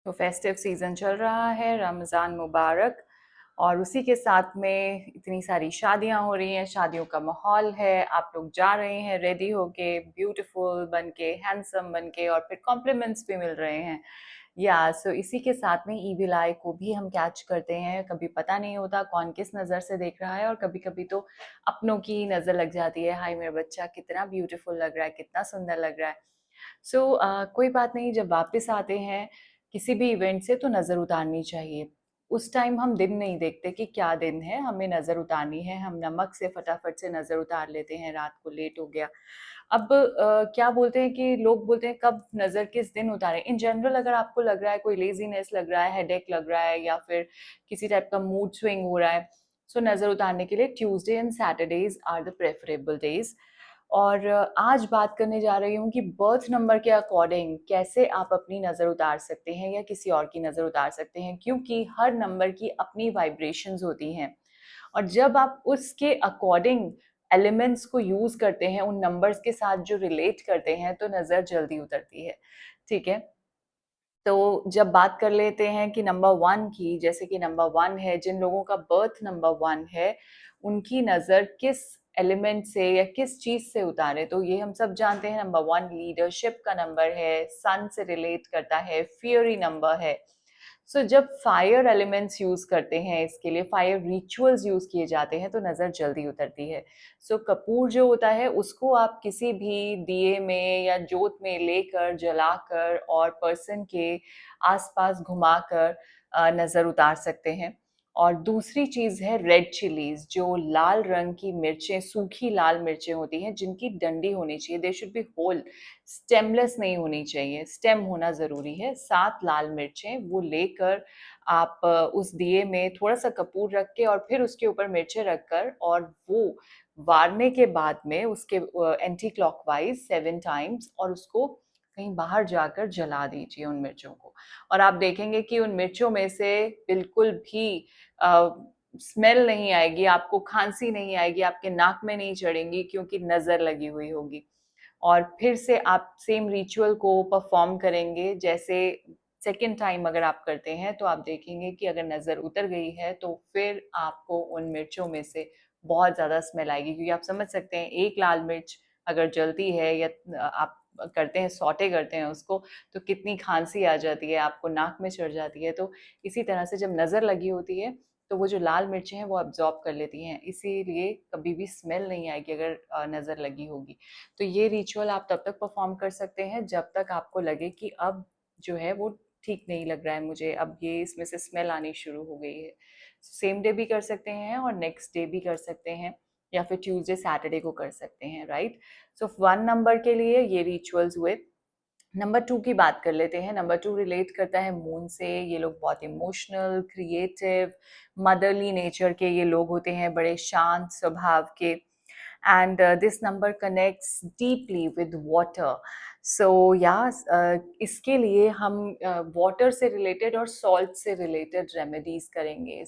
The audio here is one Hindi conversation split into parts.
तो फेस्टिव सीज़न चल रहा है, रमज़ान मुबारक। और उसी के साथ में इतनी सारी शादियां हो रही हैं, शादियों का माहौल है। आप लोग जा रहे हैं रेडी होके, ब्यूटीफुल बन के, हैंडसम बन के, और फिर कॉम्प्लीमेंट्स भी मिल रहे हैं। सो इसी के साथ में ईविल आई को भी हम कैच करते हैं। कभी पता नहीं होता कौन किस नज़र से देख रहा है, और कभी कभी तो अपनों की ही नज़र लग जाती है। हाय मेरा बच्चा कितना ब्यूटीफुल लग रहा है, कितना सुंदर लग रहा है। कोई बात नहीं, जब वापस आते हैं किसी भी इवेंट से तो नज़र उतारनी चाहिए। उस टाइम हम दिन नहीं देखते कि क्या दिन है, हमें नज़र उतारनी है। हम नमक से फटाफट से नज़र उतार लेते हैं, रात को लेट हो गया। अब क्या बोलते हैं कि लोग बोलते हैं कब नज़र किस दिन उतारें। इन जनरल अगर आपको लग रहा है कोई लेजीनेस लग रहा है, हेडेक लग रहा है, या फिर किसी टाइप का मूड स्विंग हो रहा है, सो नज़र उतारने के लिए Tuesday and Saturdays are the preferable days. और आज बात करने जा रही हूँ कि बर्थ नंबर के अकॉर्डिंग कैसे आप अपनी नज़र उतार सकते हैं या किसी और की नज़र उतार सकते हैं, क्योंकि हर नंबर की अपनी वाइब्रेशंस होती हैं। और जब आप उसके अकॉर्डिंग एलिमेंट्स को यूज करते हैं, उन नंबर्स के साथ जो रिलेट करते हैं, तो नज़र जल्दी उतरती है। ठीक है, तो जब बात कर लेते हैं कि नंबर वन की, जैसे कि नंबर वन है, जिन लोगों का बर्थ नंबर वन है, उनकी नज़र किस एलिमेंट से या किस चीज से उतारे, तो ये हम सब जानते हैं। नंबर वन लीडरशिप का नंबर है, सन से रिलेट करता है, फियरी नंबर है। जब फायर एलिमेंट्स यूज करते हैं, इसके लिए फायर रिचुअल्स यूज किए जाते हैं, तो नजर जल्दी उतरती है। कपूर जो होता है उसको आप किसी भी दिए में या जोत में लेकर जलाकर और पर्सन के आसपास घुमाकर नजर उतार सकते हैं। और दूसरी चीज है रेड चिलीज, जो लाल रंग की मिर्चें, सूखी लाल मिर्चें होती हैं, जिनकी डंडी होनी चाहिए। दे शुड बी होल, स्टेमलेस नहीं होनी चाहिए, स्टेम होना जरूरी है। 7 लाल मिर्चें वो लेकर आप उस दिए में थोड़ा सा कपूर रख के और फिर उसके ऊपर मिर्चें रखकर, और वो वारने के बाद में उसके एंटी क्लॉकवाइज 7 टाइम्स, और उसको कहीं बाहर जाकर जला दीजिए उन मिर्चों को। और आप देखेंगे कि उन मिर्चों में से बिल्कुल भी स्मेल नहीं आएगी, आपको खांसी नहीं आएगी, आपके नाक में नहीं चढ़ेंगी, क्योंकि नजर लगी हुई होगी। और फिर से आप सेम रिचुअल को परफॉर्म करेंगे। जैसे सेकेंड टाइम अगर आप करते हैं, तो आप देखेंगे कि अगर नज़र उतर गई है, तो फिर आपको उन मिर्चों में से बहुत ज़्यादा स्मेल आएगी। क्योंकि आप समझ सकते हैं, एक लाल मिर्च अगर जलती है, या आप करते हैं, सौटे करते हैं उसको, तो कितनी खांसी आ जाती है, आपको नाक में चढ़ जाती है। तो इसी तरह से जब नज़र लगी होती है, तो वो जो लाल मिर्चें हैं वो अब्जॉर्ब कर लेती हैं, इसीलिए कभी भी स्मेल नहीं आएगी अगर नज़र लगी होगी। तो ये रिचुअल आप तब तक परफॉर्म कर सकते हैं जब तक आपको लगे कि अब जो है वो ठीक नहीं लग रहा है मुझे, अब ये इसमें से स्मेल आनी शुरू हो गई है। सेम डे भी कर सकते हैं और नेक्स्ट डे भी कर सकते हैं, या फिर ट्यूसडे सैटरडे को कर सकते हैं, राइट। वन नंबर के लिए ये रिचुअल्स हुए। नंबर टू की बात कर लेते हैं। नंबर टू रिलेट करता है मून से। ये लोग बहुत इमोशनल, क्रिएटिव, मदरली नेचर के ये लोग होते हैं, बड़े शांत स्वभाव के। And this number connects deeply with water. इसके लिए हम वाटर से रिलेटेड और सॉल्ट से रिलेटेड रेमेडीज करेंगे।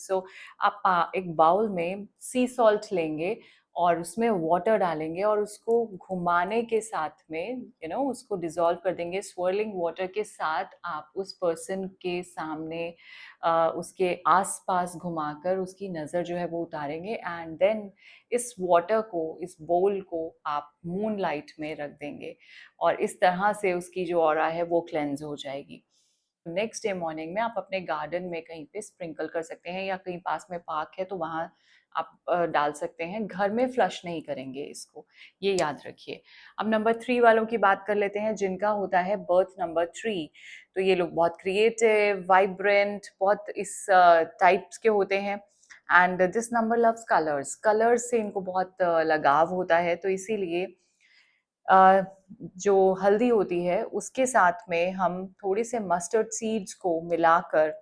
आप एक बाउल में सी सॉल्ट लेंगे और उसमें वाटर डालेंगे, और उसको घुमाने के साथ में उसको डिसॉल्व कर देंगे। स्वर्लिंग वाटर के साथ आप उस पर्सन के सामने उसके आसपास घुमाकर उसकी नज़र जो है वो उतारेंगे। एंड देन इस वाटर को, इस बोल को आप मून लाइट में रख देंगे, और इस तरह से उसकी जो ऑरा है वो क्लेंज हो जाएगी। नेक्स्ट डे मॉर्निंग में आप अपने गार्डन में कहीं पे स्प्रिंकल कर सकते हैं, या कहीं पास में पार्क है तो वहाँ आप डाल सकते हैं। घर में फ्लश नहीं करेंगे इसको, ये याद रखिए। अब नंबर थ्री वालों की बात कर लेते हैं, जिनका होता है बर्थ नंबर थ्री। तो ये लोग बहुत क्रिएटिव, वाइब्रेंट, बहुत इस टाइप्स के होते हैं। And this number loves colours. Colours से इनको बहुत लगाव होता है, तो इसीलिए जो हल्दी होती है उसके साथ में हम थोड़े से मस्टर्ड सीड्स को मिलाकर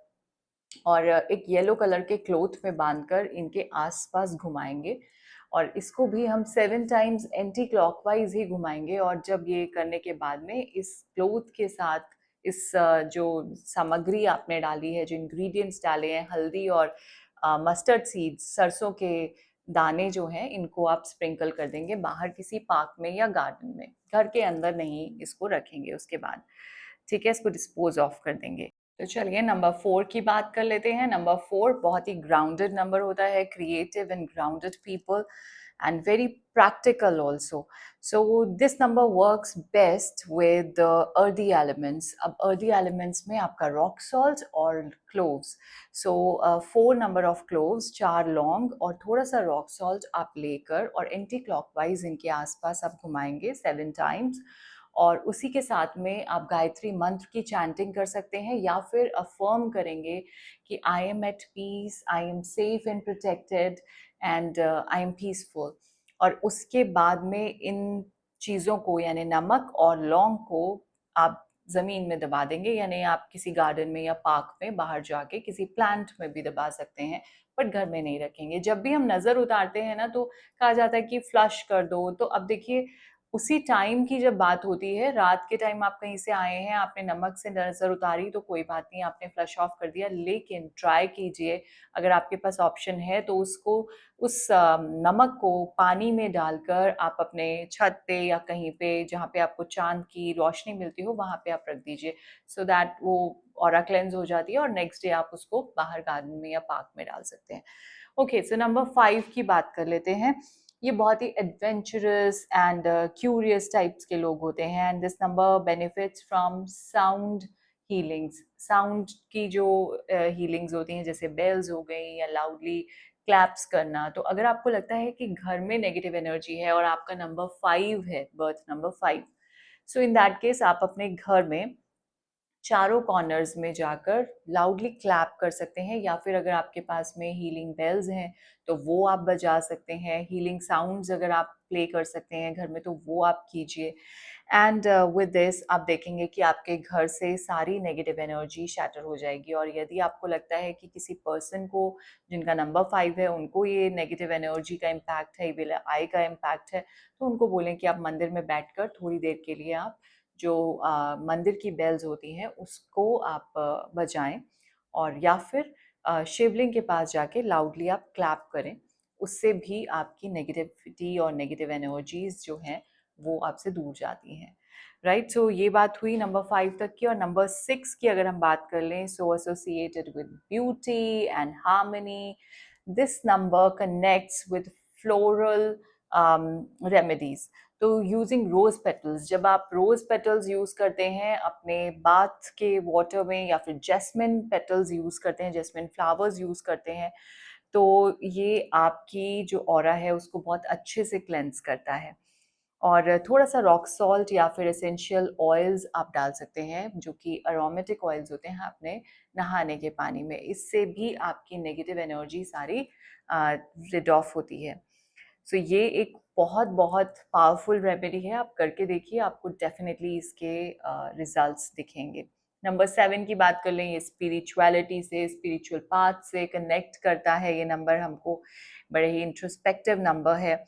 और एक येलो कलर के क्लॉथ में बांधकर इनके आसपास घुमाएंगे। और इसको भी हम 7 टाइम्स एंटी क्लॉकवाइज ही घुमाएंगे। और जब ये करने के बाद में इस क्लॉथ के साथ इस जो सामग्री आपने डाली है, जो इंग्रेडिएंट्स डाले हैं, हल्दी और मस्टर्ड सीड्स, सरसों के दाने जो हैं, इनको आप स्प्रिंकल कर देंगे बाहर किसी पार्क में या गार्डन में। घर के अंदर नहीं इसको रखेंगे उसके बाद, ठीक है, इसको डिस्पोज ऑफ कर देंगे। तो चलिए नंबर 4 की बात कर लेते हैं। नंबर 4 बहुत ही ग्राउंडेड नंबर होता है, creative and grounded people and very practical also. So this number works best with the earthy elements. अब earthy elements में आपका rock salt और cloves. So 4 number of cloves, 4 लौंग और थोड़ा सा rock salt आप लेकर और एंटी क्लॉकवाइज इनके आसपास आप घुमाएंगे 7 times, और उसी के साथ में आप गायत्री मंत्र की चैंटिंग कर सकते हैं या फिर अफर्म करेंगे कि I am at peace, I am safe and protected and I am peaceful. और उसके बाद में इन चीज़ों को यानी नमक और लौंग को आप ज़मीन में दबा देंगे, यानी आप किसी गार्डन में या पार्क में बाहर जाके किसी प्लांट में भी दबा सकते हैं, बट घर में नहीं रखेंगे। जब भी हम नज़र उतारते हैं ना तो कहा जाता है कि फ्लश कर दो, तो अब देखिए उसी टाइम की जब बात होती है, रात के टाइम आप कहीं से आए हैं, आपने नमक से नज़र उतारी तो कोई बात नहीं, आपने फ्लश ऑफ कर दिया, लेकिन ट्राई कीजिए अगर आपके पास ऑप्शन है तो उसको उस नमक को पानी में डालकर आप अपने छत पे या कहीं पे जहाँ पे आपको चांद की रोशनी मिलती हो वहाँ पे आप रख दीजिए, सो दैट वो ऑरा क्लेंस हो जाती है और नेक्स्ट डे आप उसको बाहर गार्डन में या पार्क में डाल सकते हैं। ओके, सो नंबर 5 की बात कर लेते हैं। ये बहुत ही एडवेंचरस एंड क्यूरियस टाइप्स के लोग होते हैं and this number benefits from sound healings. Sound की जो हीलिंग्स होती हैं जैसे बेल्स हो गई या लाउडली क्लैप्स करना, तो अगर आपको लगता है कि घर में नेगेटिव एनर्जी है और आपका नंबर 5 है, birth number 5, so in that case आप अपने घर में चारों कॉर्नर्स में जाकर लाउडली क्लैप कर सकते हैं, या फिर अगर आपके पास में हीलिंग बेल्स हैं तो वो आप बजा सकते हैं, हीलिंग साउंड्स अगर आप प्ले कर सकते हैं घर में तो वो आप कीजिए। एंड विद दिस आप देखेंगे कि आपके घर से सारी नेगेटिव एनर्जी शैटर हो जाएगी। और यदि आपको लगता है कि किसी पर्सन को जिनका नंबर 5 है उनको ये नेगेटिव एनर्जी का इम्पैक्ट है, इविल आई का इम्पैक्ट है, तो उनको बोलें कि आप मंदिर में बैठकर थोड़ी देर के लिए आप जो मंदिर की बेल्स होती हैं उसको आप बजाएं, और या फिर शिवलिंग के पास जाके लाउडली आप क्लैप करें, उससे भी आपकी नेगेटिविटी और नेगेटिव एनर्जीज जो हैं वो आपसे दूर जाती हैं। राइट, सो ये बात हुई नंबर 5 तक की। और नंबर 6 की अगर हम बात कर लें, so associated with beauty and harmony, this number connects with floral remedies. तो यूजिंग रोज पेटल्स, जब आप रोज पेटल्स यूज करते हैं अपने बाथ के वाटर में या फिर जैस्मिन पेटल्स यूज करते हैं, जैस्मिन फ्लावर्स यूज करते हैं, तो ये आपकी जो ऑरा है उसको बहुत अच्छे से क्लेंस करता है। और थोड़ा सा रॉक सॉल्ट या फिर एसेंशियल ऑयल्स आप डाल सकते हैं जो कि अरोमेटिक ऑयल्स होते हैं अपने नहाने के पानी में, इससे भी आपकी नेगेटिव एनर्जी सारी रिड ऑफ होती है। सो ये एक बहुत बहुत पावरफुल रेमेडी है, आप करके देखिए, आपको डेफिनेटली इसके रिजल्ट्स दिखेंगे। नंबर 7 की बात कर लें, ये स्पिरिचुअलिटी से, स्पिरिचुअल पाथ से कनेक्ट करता है ये नंबर हमको, बड़े ही इंट्रोस्पेक्टिव नंबर है।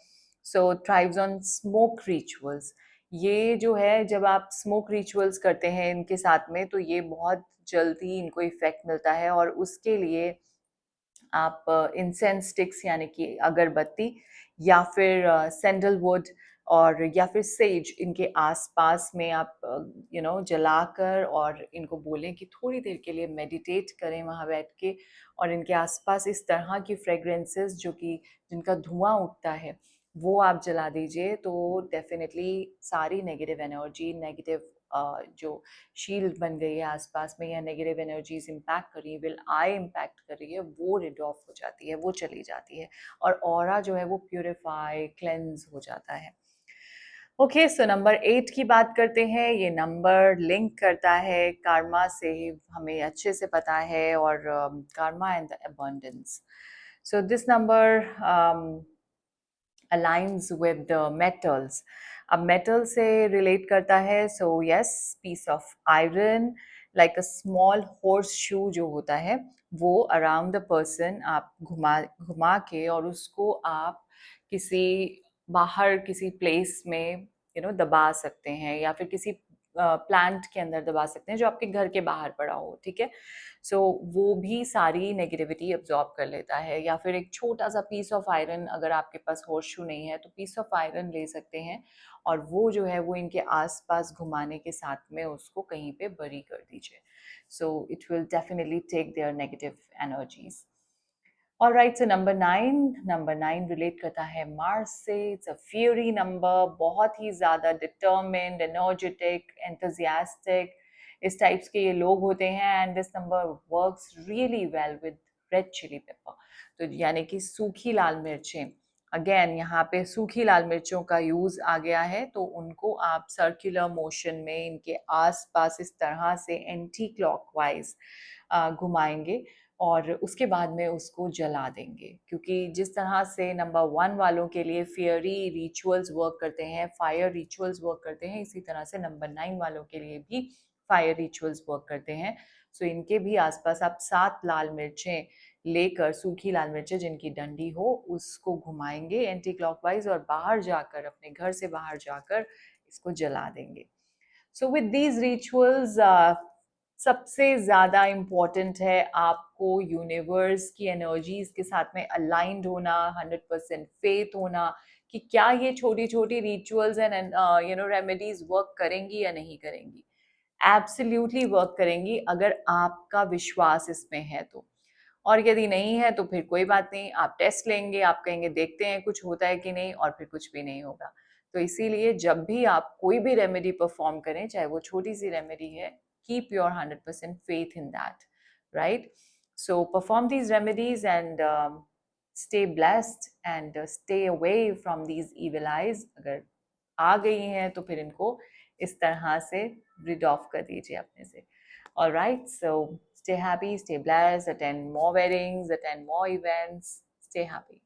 सो थ्राइव्स ऑन स्मोक रिचुअल्स। ये जो है जब आप स्मोक रिचुअल्स करते हैं इनके साथ में तो ये बहुत जल्दी इनको इफेक्ट मिलता है, और उसके लिए आप इंसेंस स्टिक्स यानी कि अगरबत्ती या फिर सैंडलवुड और या फिर सेज इनके आसपास में आप जलाकर और इनको बोलें कि थोड़ी देर के लिए मेडिटेट करें वहाँ बैठ के, और इनके आसपास इस तरह की फ्रेग्रेंसेस जो कि जिनका धुआं उठता है वो आप जला दीजिए, तो डेफिनेटली सारी नेगेटिव एनर्जी, नेगेटिव जो शील्ड बन गई है आसपास में या नेगेटिव एनर्जीज इम्पैक्ट कर रही है, विल आई इम्पैक्ट कर रही है, वो रिड ऑफ हो जाती है, वो चली जाती है, और ऑरा जो है वो प्यूरिफाई क्लेंस हो जाता है। ओके, सो नंबर 8 की बात करते हैं। ये नंबर लिंक करता है कार्मा से, हमें अच्छे से पता है, और karma and the abundance. So this number aligns with the metals. अब मेटल से रिलेट करता है, so yes, piece of iron like a small horseshoe जो होता है वो अराउंड द पर्सन आप घुमा घुमा के और उसको आप किसी बाहर किसी प्लेस में दबा सकते हैं, या फिर किसी प्लांट के अंदर दबा सकते हैं जो आपके घर के बाहर पड़ा हो, ठीक है। सो वो भी सारी नेगेटिविटी अब्जॉर्ब कर लेता है। या फिर एक छोटा सा पीस ऑफ आयरन, अगर आपके पास हॉर्सशू नहीं है तो पीस ऑफ आयरन ले सकते हैं और वो जो है वो इनके आसपास घुमाने के साथ में उसको कहीं पे बरी कर दीजिए। So it will definitely take their negative energies. Alright, so number 9 relate करता है मार्स से। इट्स अ फ्यूरी नंबर, बहुत ही ज़्यादा डिटर्मिन्ड, एनर्जेटिक, एंथुजियास्टिक, इस टाइप्स के ये लोग होते हैं। And this number works really well with red chilli pepper, तो यानी कि सूखी लाल मिर्चें। अगेन यहाँ पे सूखी लाल मिर्चों का यूज़ आ गया है, तो उनको आप सर्कुलर मोशन में इनके आसपास इस तरह से एंटी क्लॉकवाइज घुमाएंगे और उसके बाद में उसको जला देंगे। क्योंकि जिस तरह से नंबर 1 वालों के लिए फियरी रिचुअल्स वर्क करते हैं, फायर रिचुअल्स वर्क करते हैं, इसी तरह से नंबर 9 वालों के लिए भी फायर रिचुअल्स वर्क करते हैं। सो इनके भी आसपास आप 7 लाल मिर्चें लेकर, सूखी लाल मिर्चें जिनकी डंडी हो, उसको घुमाएंगे एंटी क्लॉकवाइज और बाहर जाकर, अपने घर से बाहर जाकर इसको जला देंगे। सो विद दीज रिचुअल्स सबसे ज़्यादा इम्पॉर्टेंट है आपको यूनिवर्स की एनर्जीज के साथ में अलाइंड होना, 100% फेथ होना कि क्या ये छोटी छोटी रिचुअल्स एंड रेमेडीज वर्क करेंगी या नहीं करेंगी। एब्सोल्युटली वर्क करेंगी अगर आपका विश्वास इसमें है तो। और यदि नहीं है तो फिर कोई बात नहीं, आप टेस्ट लेंगे, आप कहेंगे देखते हैं कुछ होता है कि नहीं, और फिर कुछ भी नहीं होगा। तो इसीलिए जब भी आप कोई भी रेमेडी परफॉर्म करें, चाहे वो छोटी सी रेमेडी है, keep your 100% faith in that, right? So perform these remedies and stay blessed and stay away from these evil eyes. अगर आ गई हैं तो फिर इनको इस तरह से rid off कर दीजिए अपने से। All right, so stay happy, stay blessed, attend more weddings, attend more events, stay happy.